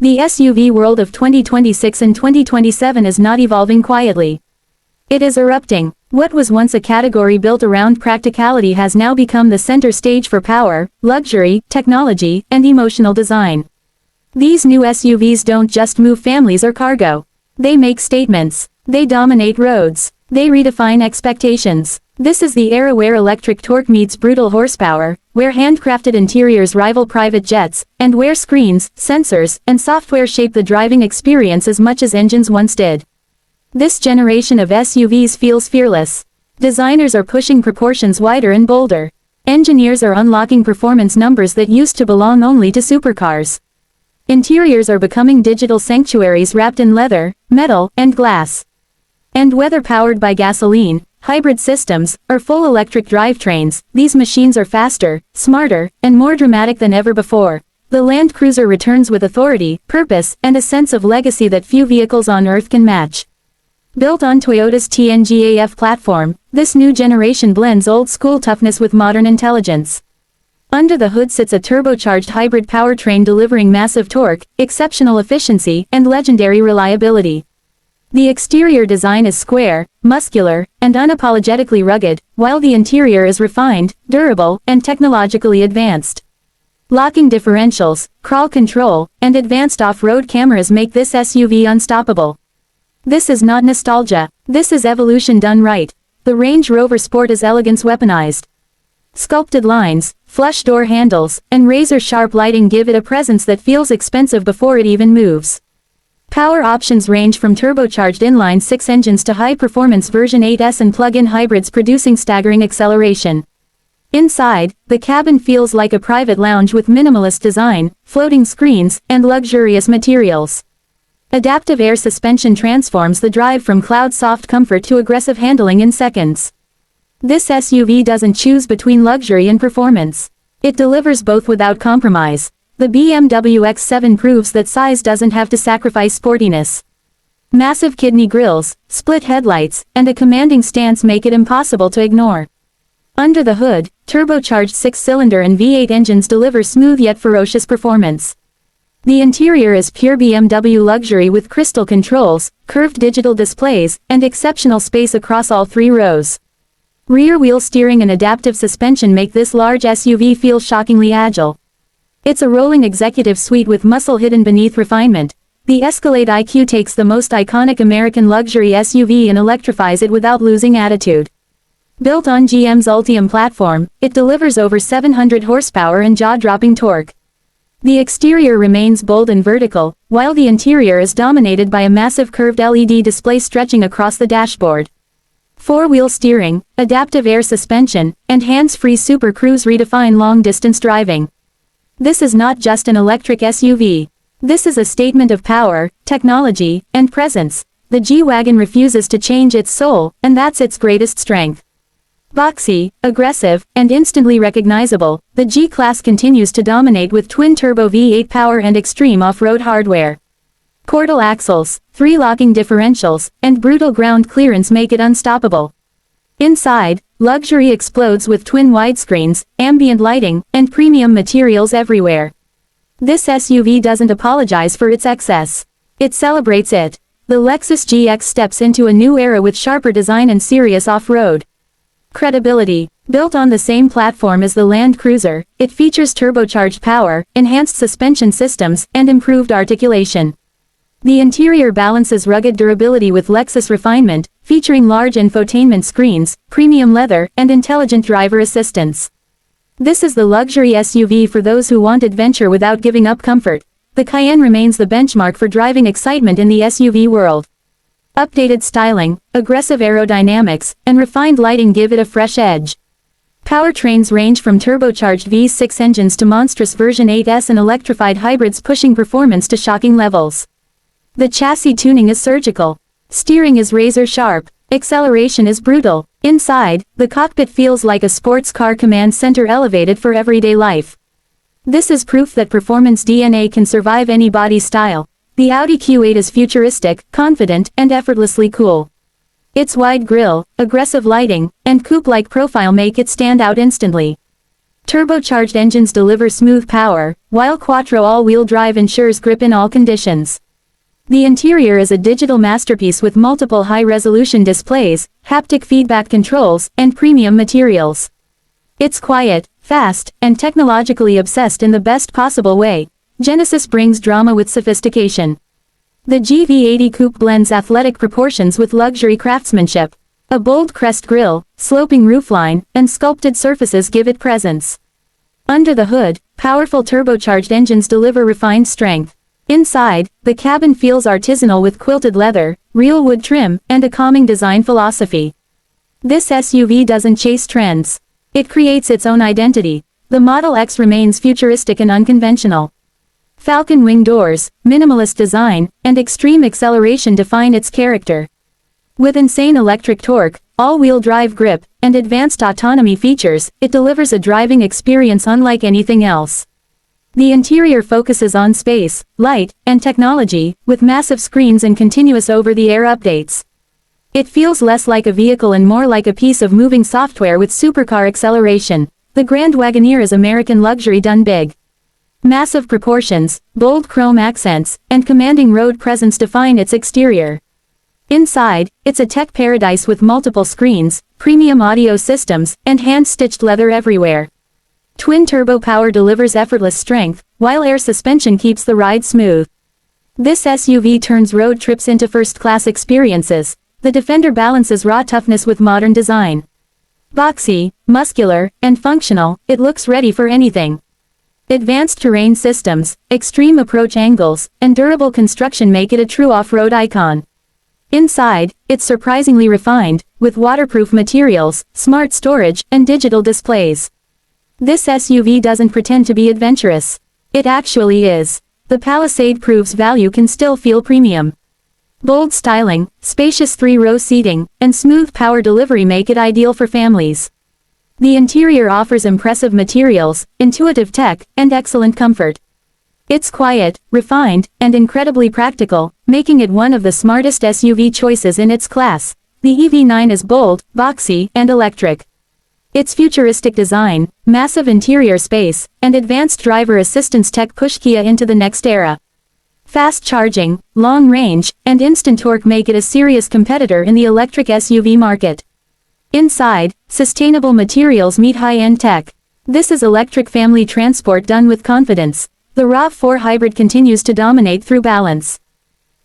The SUV world of 2026 and 2027 is not evolving quietly. It is erupting. What was once a category built around practicality has now become the center stage for power, luxury, technology, and emotional design. These new SUVs don't just move families or cargo. They make statements. They dominate roads. They redefine expectations. This is the era where electric torque meets brutal horsepower, where handcrafted interiors rival private jets, and where screens, sensors, and software shape the driving experience as much as engines once did. This generation of SUVs feels fearless. Designers are pushing proportions wider and bolder. Engineers are unlocking performance numbers that used to belong only to supercars. Interiors are becoming digital sanctuaries wrapped in leather, metal, and glass. And whether powered by gasoline, hybrid systems, or full electric drivetrains, these machines are faster, smarter, and more dramatic than ever before. The Land Cruiser returns with authority, purpose, and a sense of legacy that few vehicles on Earth can match. Built on Toyota's TNGA-F platform, this new generation blends old-school toughness with modern intelligence. Under the hood sits a turbocharged hybrid powertrain delivering massive torque, exceptional efficiency, and legendary reliability. The exterior design is square, muscular, and unapologetically rugged, while the interior is refined, durable, and technologically advanced. Locking differentials, crawl control, and advanced off-road cameras make this SUV unstoppable. This is not nostalgia. This is evolution done right. The Range Rover Sport is elegance weaponized. Sculpted lines, flush door handles, and razor-sharp lighting give it a presence that feels expensive before it even moves. Power options range from turbocharged inline-6 engines to high-performance version 8S and plug-in hybrids producing staggering acceleration. Inside, the cabin feels like a private lounge with minimalist design, floating screens, and luxurious materials. Adaptive air suspension transforms the drive from cloud-soft comfort to aggressive handling in seconds. This SUV doesn't choose between luxury and performance. It delivers both without compromise. The BMW X7 proves that size doesn't have to sacrifice sportiness. Massive kidney grills, split headlights, and a commanding stance make it impossible to ignore. Under the hood, turbocharged 6-cylinder and V8 engines deliver smooth yet ferocious performance. The interior is pure BMW luxury with crystal controls, curved digital displays, and exceptional space across all three rows. Rear-wheel steering and adaptive suspension make this large SUV feel shockingly agile. It's a rolling executive suite with muscle hidden beneath refinement. The Escalade IQ takes the most iconic American luxury SUV and electrifies it without losing attitude. Built on GM's Ultium platform, it delivers over 700 horsepower and jaw-dropping torque. The exterior remains bold and vertical, while the interior is dominated by a massive curved LED display stretching across the dashboard. Four-wheel steering, adaptive air suspension, and hands-free Super Cruise redefine long-distance driving. This is not just an electric SUV. This is a statement of power, technology, and presence. The G-Wagon refuses to change its soul, and that's its greatest strength. Boxy, aggressive, and instantly recognizable, the G-Class continues to dominate with twin-turbo V8 power and extreme off-road hardware. Portal axles, 3 locking differentials, and brutal ground clearance make it unstoppable. Inside, luxury explodes with twin widescreens, ambient lighting, and premium materials everywhere. This SUV doesn't apologize for its excess. It celebrates it. The Lexus GX steps into a new era with sharper design and serious off-road. Credibility. Built on the same platform as the Land Cruiser, it features turbocharged power, enhanced suspension systems, and improved articulation. The interior balances rugged durability with Lexus refinement, featuring large infotainment screens, premium leather, and intelligent driver assistance. This is the luxury SUV for those who want adventure without giving up comfort. The Cayenne remains the benchmark for driving excitement in the SUV world. Updated styling, aggressive aerodynamics, and refined lighting give it a fresh edge. Powertrains range from turbocharged V6 engines to monstrous version 8S and electrified hybrids pushing performance to shocking levels. The chassis tuning is surgical. Steering is razor-sharp. Acceleration is brutal. Inside, the cockpit feels like a sports car command center elevated for everyday life. This is proof that performance DNA can survive any body style. The Audi Q8 is futuristic, confident, and effortlessly cool. Its wide grille, aggressive lighting, and coupe-like profile make it stand out instantly. Turbocharged engines deliver smooth power, while quattro all-wheel drive ensures grip in all conditions. The interior is a digital masterpiece with multiple high-resolution displays, haptic feedback controls, and premium materials. It's quiet, fast, and technologically obsessed in the best possible way. Genesis brings drama with sophistication. The GV80 Coupe blends athletic proportions with luxury craftsmanship. A bold crest grille, sloping roofline, and sculpted surfaces give it presence. Under the hood, powerful turbocharged engines deliver refined strength. Inside, the cabin feels artisanal with quilted leather, real wood trim, and a calming design philosophy. This SUV doesn't chase trends. It creates its own identity. The Model X remains futuristic and unconventional. Falcon wing doors, minimalist design, and extreme acceleration define its character. With insane electric torque, all-wheel drive grip, and advanced autonomy features, it delivers a driving experience unlike anything else. The interior focuses on space, light, and technology, with massive screens and continuous over-the-air updates. It feels less like a vehicle and more like a piece of moving software with supercar acceleration. The Grand Wagoneer is American luxury done big. Massive proportions, bold chrome accents, and commanding road presence define its exterior. Inside, it's a tech paradise with multiple screens, premium audio systems, and hand-stitched leather everywhere. Twin-turbo power delivers effortless strength, while air suspension keeps the ride smooth. This SUV turns road trips into first-class experiences. The Defender balances raw toughness with modern design. Boxy, muscular, and functional, it looks ready for anything. Advanced terrain systems, extreme approach angles, and durable construction make it a true off-road icon. Inside, it's surprisingly refined, with waterproof materials, smart storage, and digital displays. This SUV doesn't pretend to be adventurous. It actually is. The Palisade proves value can still feel premium. Bold styling, spacious three-row seating, and smooth power delivery make it ideal for families. The interior offers impressive materials, intuitive tech, and excellent comfort. It's quiet, refined, and incredibly practical, making it one of the smartest SUV choices in its class. The EV9 is bold, boxy, and electric. Its futuristic design, massive interior space, and advanced driver assistance tech push Kia into the next era. Fast charging, long range, and instant torque make it a serious competitor in the electric SUV market. Inside, sustainable materials meet high-end tech. This is electric family transport done with confidence. The RAV4 hybrid continues to dominate through balance.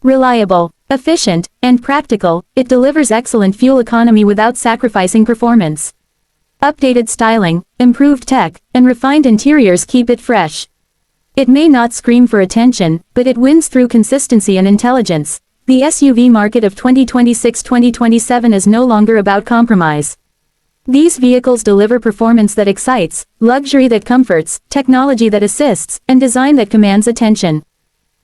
Reliable, efficient, and practical, it delivers excellent fuel economy without sacrificing performance. Updated styling, improved tech, and refined interiors keep it fresh. It may not scream for attention, but it wins through consistency and intelligence. The SUV market of 2026-2027 is no longer about compromise. These vehicles deliver performance that excites, luxury that comforts, technology that assists, and design that commands attention.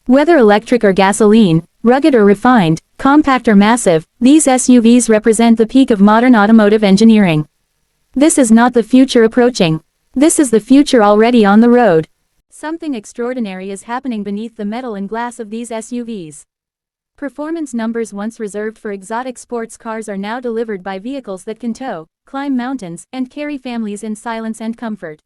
Whether electric or gasoline, rugged or refined, compact or massive, these SUVs represent the peak of modern automotive engineering. This is not the future approaching. This is the future already on the road. Something extraordinary is happening beneath the metal and glass of these SUVs. Performance numbers once reserved for exotic sports cars are now delivered by vehicles that can tow, climb mountains, and carry families in silence and comfort.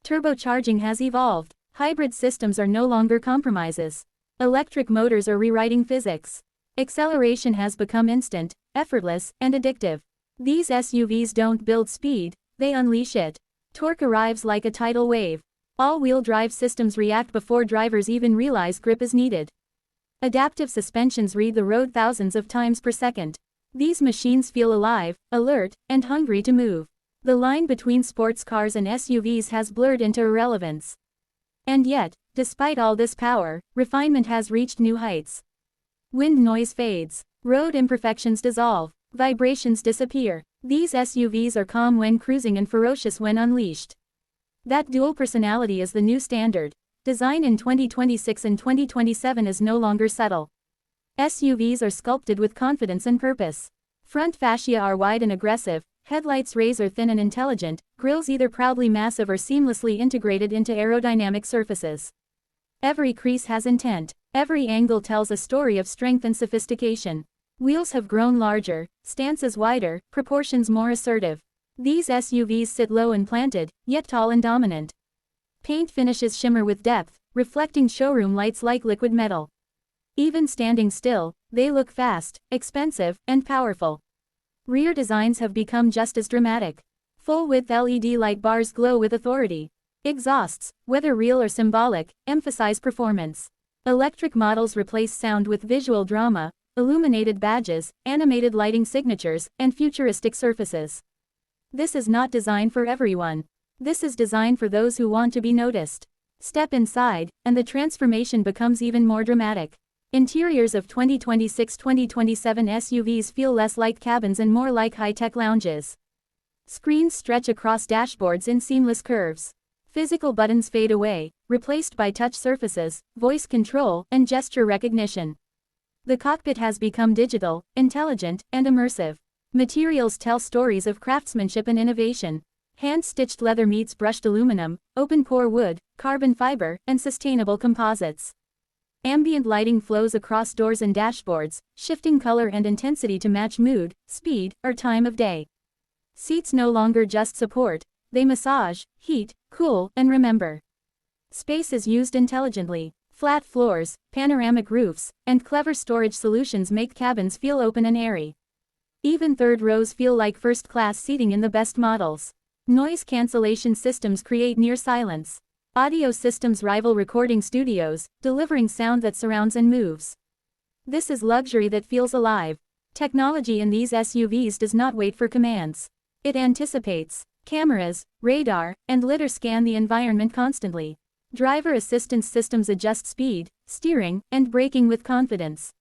Turbocharging has evolved. Hybrid systems are no longer compromises. Electric motors are rewriting physics. Acceleration has become instant, effortless, and addictive. These SUVs don't build speed, they unleash it. Torque arrives like a tidal wave. All-wheel drive systems react before drivers even realize grip is needed. Adaptive suspensions read the road thousands of times per second. These machines feel alive, alert, and hungry to move. The line between sports cars and SUVs has blurred into irrelevance. And yet, despite all this power, refinement has reached new heights. Wind noise fades. Road imperfections dissolve. Vibrations disappear. These SUVs are calm when cruising and ferocious when unleashed. That dual personality is the new standard. Design in 2026 and 2027 is no longer subtle. SUVs are sculpted with confidence and purpose. Front fascia are wide and aggressive, headlights razor-thin and intelligent, grilles either proudly massive or seamlessly integrated into aerodynamic surfaces. Every crease has intent. Every angle tells a story of strength and sophistication. Wheels have grown larger, stances wider, proportions more assertive. These SUVs sit low and planted, yet tall and dominant. Paint finishes shimmer with depth, reflecting showroom lights like liquid metal. Even standing still, they look fast, expensive, and powerful. Rear designs have become just as dramatic. Full-width LED light bars glow with authority. Exhausts, whether real or symbolic, emphasize performance. Electric models replace sound with visual drama, illuminated badges, animated lighting signatures, and futuristic surfaces. This is not designed for everyone. This is designed for those who want to be noticed. Step inside, and the transformation becomes even more dramatic. Interiors of 2026-2027 SUVs feel less like cabins and more like high-tech lounges. Screens stretch across dashboards in seamless curves. Physical buttons fade away, replaced by touch surfaces, voice control, and gesture recognition. The cockpit has become digital, intelligent, and immersive. Materials tell stories of craftsmanship and innovation. Hand-stitched leather meets brushed aluminum, open-pore wood, carbon fiber, and sustainable composites. Ambient lighting flows across doors and dashboards, shifting color and intensity to match mood, speed, or time of day. Seats no longer just support, they massage, heat, cool, and remember. Space is used intelligently. Flat floors, panoramic roofs, and clever storage solutions make cabins feel open and airy. Even third rows feel like first-class seating in the best models. Noise cancellation systems create near silence. Audio systems rival recording studios, delivering sound that surrounds and moves. This is luxury that feels alive. Technology in these SUVs does not wait for commands. It anticipates. Cameras, radar, and lidar scan the environment constantly. Driver assistance systems adjust speed, steering, and braking with confidence.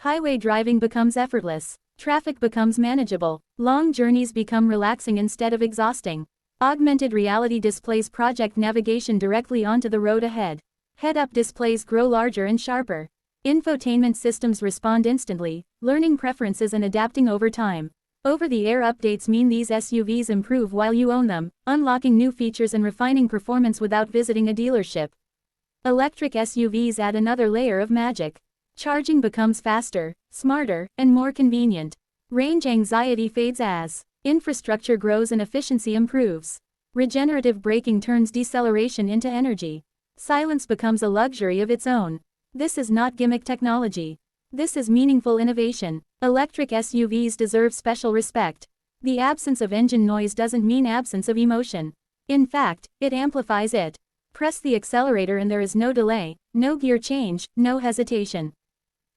Highway driving becomes effortless. Traffic becomes manageable. Long journeys become relaxing instead of exhausting. Augmented reality displays project navigation directly onto the road ahead. Head-up displays grow larger and sharper. Infotainment systems respond instantly, learning preferences and adapting over time. Over-the-air updates mean these SUVs improve while you own them, unlocking new features and refining performance without visiting a dealership. Electric SUVs add another layer of magic. Charging becomes faster, smarter, and more convenient. Range anxiety fades as infrastructure grows and efficiency improves. Regenerative braking turns deceleration into energy. Silence becomes a luxury of its own. This is not gimmick technology. This is meaningful innovation. Electric SUVs deserve special respect. The absence of engine noise doesn't mean absence of emotion. In fact, it amplifies it. Press the accelerator and there is no delay, no gear change, no hesitation.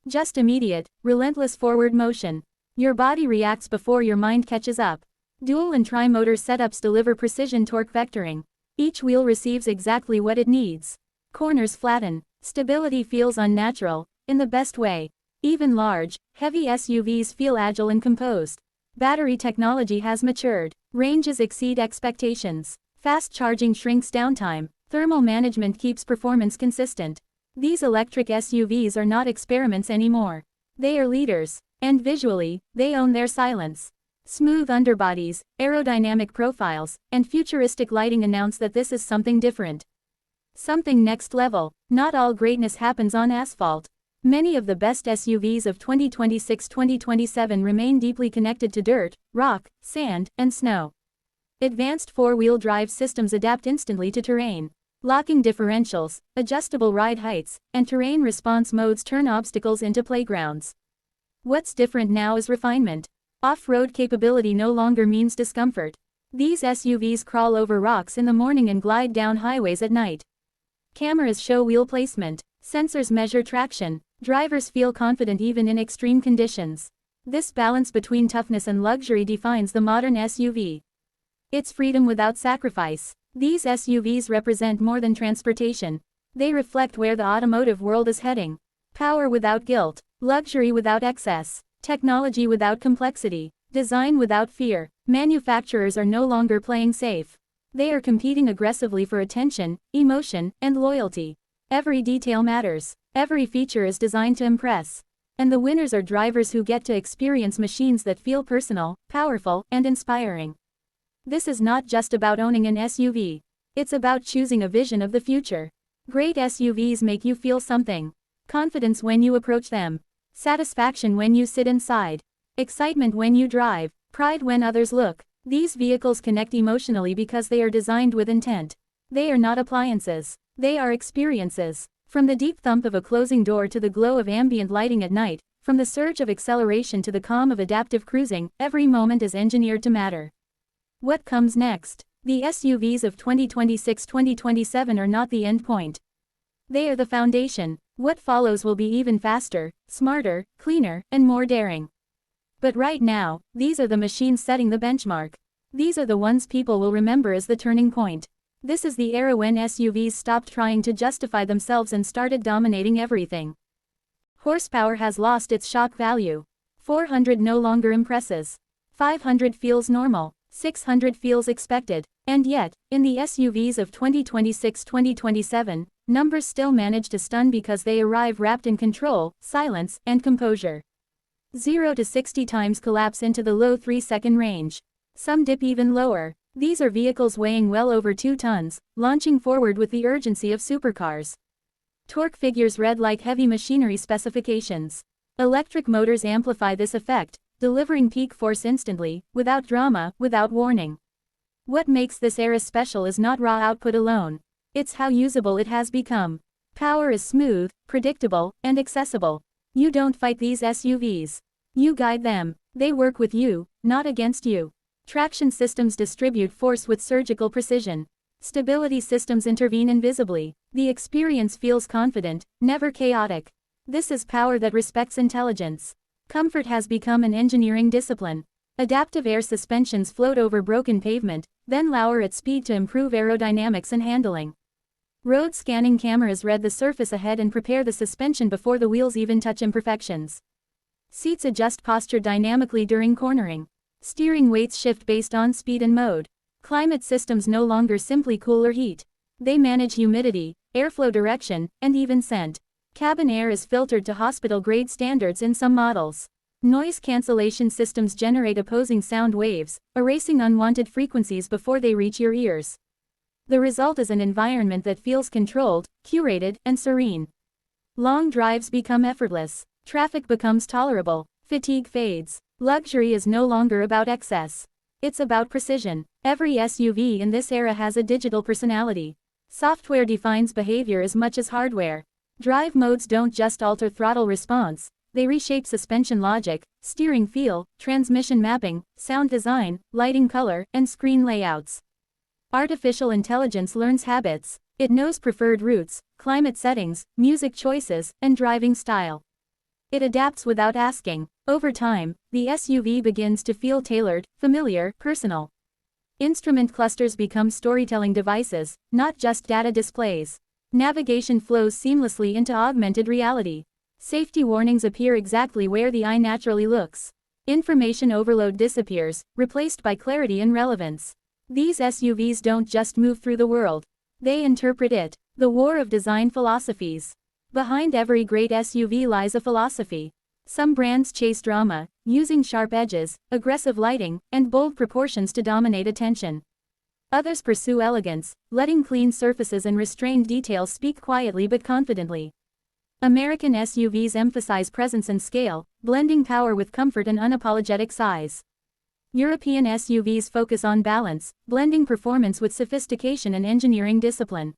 Just immediate, relentless forward motion. Your body reacts before your mind catches up. Dual and tri-motor setups deliver precision torque vectoring. Each wheel receives exactly what it needs. Corners flatten. Stability feels unnatural, in the best way. Even large, heavy SUVs feel agile and composed. Battery technology has matured. Ranges exceed expectations. Fast charging shrinks downtime. Thermal management keeps performance consistent. These electric SUVs are not experiments anymore. They are leaders. And visually, they own their silence. Smooth underbodies, aerodynamic profiles, and futuristic lighting announce that this is something different. Something next level. Not all greatness happens on asphalt. Many of the best SUVs of 2026-2027 remain deeply connected to dirt, rock, sand, and snow. Advanced four-wheel drive systems adapt instantly to terrain. Locking differentials, adjustable ride heights, and terrain response modes turn obstacles into playgrounds. What's different now is refinement. Off-road capability no longer means discomfort. These SUVs crawl over rocks in the morning and glide down highways at night. Cameras show wheel placement. Sensors measure traction. Drivers feel confident even in extreme conditions. This balance between toughness and luxury defines the modern SUV. It's freedom without sacrifice. These SUVs represent more than transportation. They reflect where the automotive world is heading. Power without guilt. Luxury without excess. Technology without complexity. Design without fear. Manufacturers are no longer playing safe. They are competing aggressively for attention, emotion, and loyalty. Every detail matters. Every feature is designed to impress. And the winners are drivers who get to experience machines that feel personal, powerful, and inspiring. This is not just about owning an SUV. It's about choosing a vision of the future. Great SUVs make you feel something. Confidence when you approach them. Satisfaction when you sit inside. Excitement when you drive. Pride when others look. These vehicles connect emotionally because they are designed with intent. They are not appliances. They are experiences. From the deep thump of a closing door to the glow of ambient lighting at night, from the surge of acceleration to the calm of adaptive cruising, every moment is engineered to matter. What comes next? The SUVs of 2026-2027 are not the end point. They are the foundation. What follows will be even faster, smarter, cleaner, and more daring. But right now, these are the machines setting the benchmark. These are the ones people will remember as the turning point. This is the era when SUVs stopped trying to justify themselves and started dominating everything. Horsepower has lost its shock value. 400 no longer impresses. 500 feels normal. 600 feels expected. And yet, in the SUVs of 2026-2027, numbers still manage to stun because they arrive wrapped in control, silence, and composure. 0 to 60 times collapse into the low 3-second range. Some dip even lower. These are vehicles weighing well over 2 tons, launching forward with the urgency of supercars. Torque figures read like heavy machinery specifications. Electric motors amplify this effect, delivering peak force instantly, without drama, without warning. What makes this era special is not raw output alone. It's how usable it has become. Power is smooth, predictable, and accessible. You don't fight these SUVs. You guide them. They work with you, not against you. Traction systems distribute force with surgical precision. Stability systems intervene invisibly. The experience feels confident, never chaotic. This is power that respects intelligence. Comfort has become an engineering discipline. Adaptive air suspensions float over broken pavement, then lower at speed to improve aerodynamics and handling. Road scanning cameras read the surface ahead and prepare the suspension before the wheels even touch imperfections. Seats adjust posture dynamically during cornering. Steering weights shift based on speed and mode. Climate systems no longer simply cool or heat. They manage humidity, airflow direction, and even scent. Cabin air is filtered to hospital-grade standards in some models. Noise cancellation systems generate opposing sound waves, erasing unwanted frequencies before they reach your ears. The result is an environment that feels controlled, curated, and serene. Long drives become effortless. Traffic becomes tolerable. Fatigue fades. Luxury is no longer about excess. It's about precision. Every SUV in this era has a digital personality. Software defines behavior as much as hardware. Drive modes don't just alter throttle response, they reshape suspension logic, steering feel, transmission mapping, sound design, lighting color, and screen layouts. Artificial intelligence learns habits. It knows preferred routes, climate settings, music choices, and driving style. It adapts without asking. Over time, the SUV begins to feel tailored, familiar, personal. Instrument clusters become storytelling devices, not just data displays. Navigation flows seamlessly into augmented reality. Safety warnings appear exactly where the eye naturally looks. Information overload disappears, replaced by clarity and relevance. These SUVs don't just move through the world. They interpret it. The war of design philosophies. Behind every great SUV lies a philosophy. Some brands chase drama, using sharp edges, aggressive lighting, and bold proportions to dominate attention. Others pursue elegance, letting clean surfaces and restrained details speak quietly but confidently. American SUVs emphasize presence and scale, blending power with comfort and unapologetic size. European SUVs focus on balance, blending performance with sophistication and engineering discipline.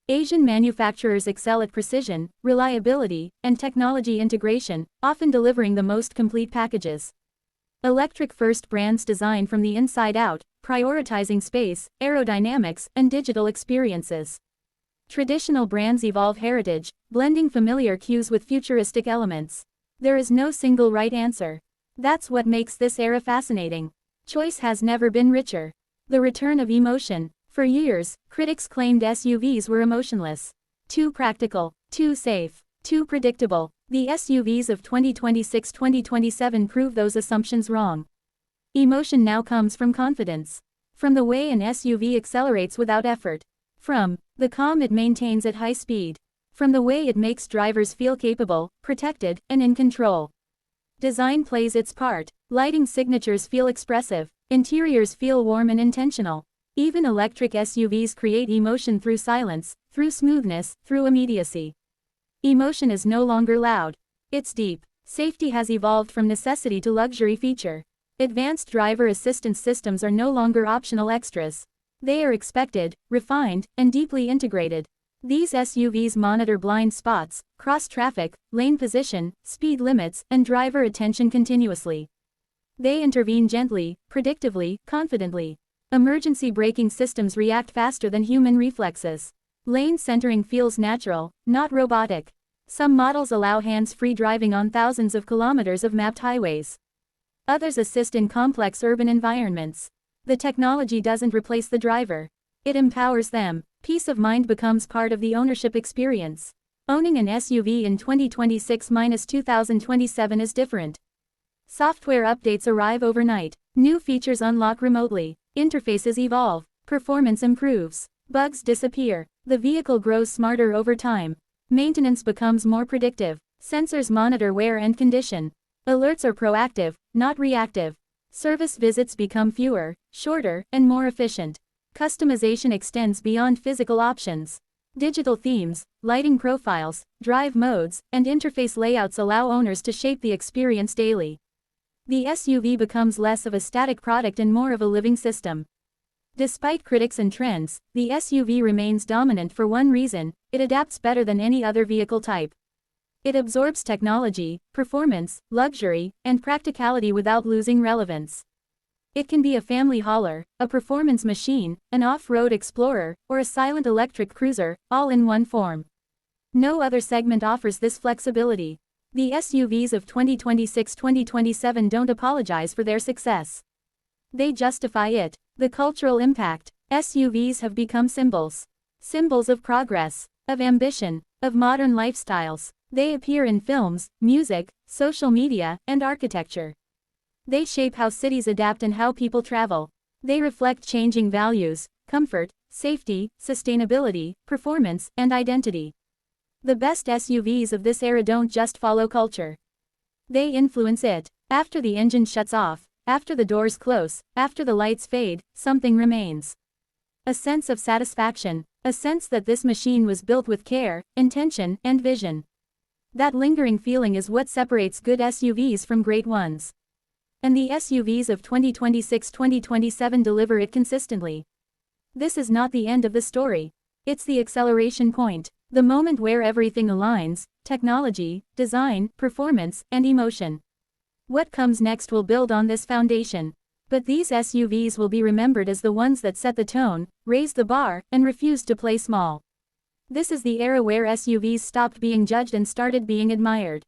Asian manufacturers excel at precision, reliability, and technology integration, often delivering the most complete packages. Electric-first brands design from the inside out, prioritizing space, aerodynamics, and digital experiences. Traditional brands evolve heritage, blending familiar cues with futuristic elements. There is no single right answer. That's what makes this era fascinating. Choice has never been richer. The return of emotion. For years, critics claimed SUVs were emotionless. Too practical, too safe, too predictable. The SUVs of 2026-2027 prove those assumptions wrong. Emotion now comes from confidence. From the way an SUV accelerates without effort. From the calm it maintains at high speed. From the way it makes drivers feel capable, protected, and in control. Design plays its part. Lighting signatures feel expressive. Interiors feel warm and intentional. Even electric SUVs create emotion through silence, through smoothness, through immediacy. Emotion is no longer loud. It's deep. Safety has evolved from necessity to luxury feature. Advanced driver assistance systems are no longer optional extras. They are expected, refined, and deeply integrated. These SUVs monitor blind spots, cross traffic, lane position, speed limits, and driver attention continuously. They intervene gently, predictively, confidently. Emergency braking systems react faster than human reflexes. Lane centering feels natural, not robotic. Some models allow hands-free driving on thousands of kilometers of mapped highways. Others assist in complex urban environments. The technology doesn't replace the driver. It empowers them. Peace of mind becomes part of the ownership experience. Owning an SUV in 2026-2027 is different. Software updates arrive overnight. New features unlock remotely. Interfaces evolve. Performance improves. Bugs disappear. The vehicle grows smarter over time. Maintenance becomes more predictive. Sensors monitor wear and condition. Alerts are proactive, not reactive. Service visits become fewer, shorter, and more efficient. Customization extends beyond physical options. Digital themes, lighting profiles, drive modes, and interface layouts allow owners to shape the experience daily. The SUV becomes less of a static product and more of a living system. Despite critics and trends, the SUV remains dominant for one reason: it adapts better than any other vehicle type. It absorbs technology, performance, luxury, and practicality without losing relevance. It can be a family hauler, a performance machine, an off-road explorer, or a silent electric cruiser, all in one form. No other segment offers this flexibility. The SUVs of 2026-2027 don't apologize for their success. They justify it. The cultural impact. SUVs have become symbols. Symbols of progress, of ambition, of modern lifestyles. They appear in films, music, social media, and architecture. They shape how cities adapt and how people travel. They reflect changing values: comfort, safety, sustainability, performance, and identity. The best SUVs of this era don't just follow culture. They influence it. After the engine shuts off, after the doors close, after the lights fade, something remains. A sense of satisfaction, a sense that this machine was built with care, intention, and vision. That lingering feeling is what separates good SUVs from great ones. And the SUVs of 2026-2027 deliver it consistently. This is not the end of the story. It's the acceleration point. The moment where everything aligns: technology, design, performance, and emotion. What comes next will build on this foundation. But these SUVs will be remembered as the ones that set the tone, raised the bar, and refused to play small. This is the era where SUVs stopped being judged and started being admired.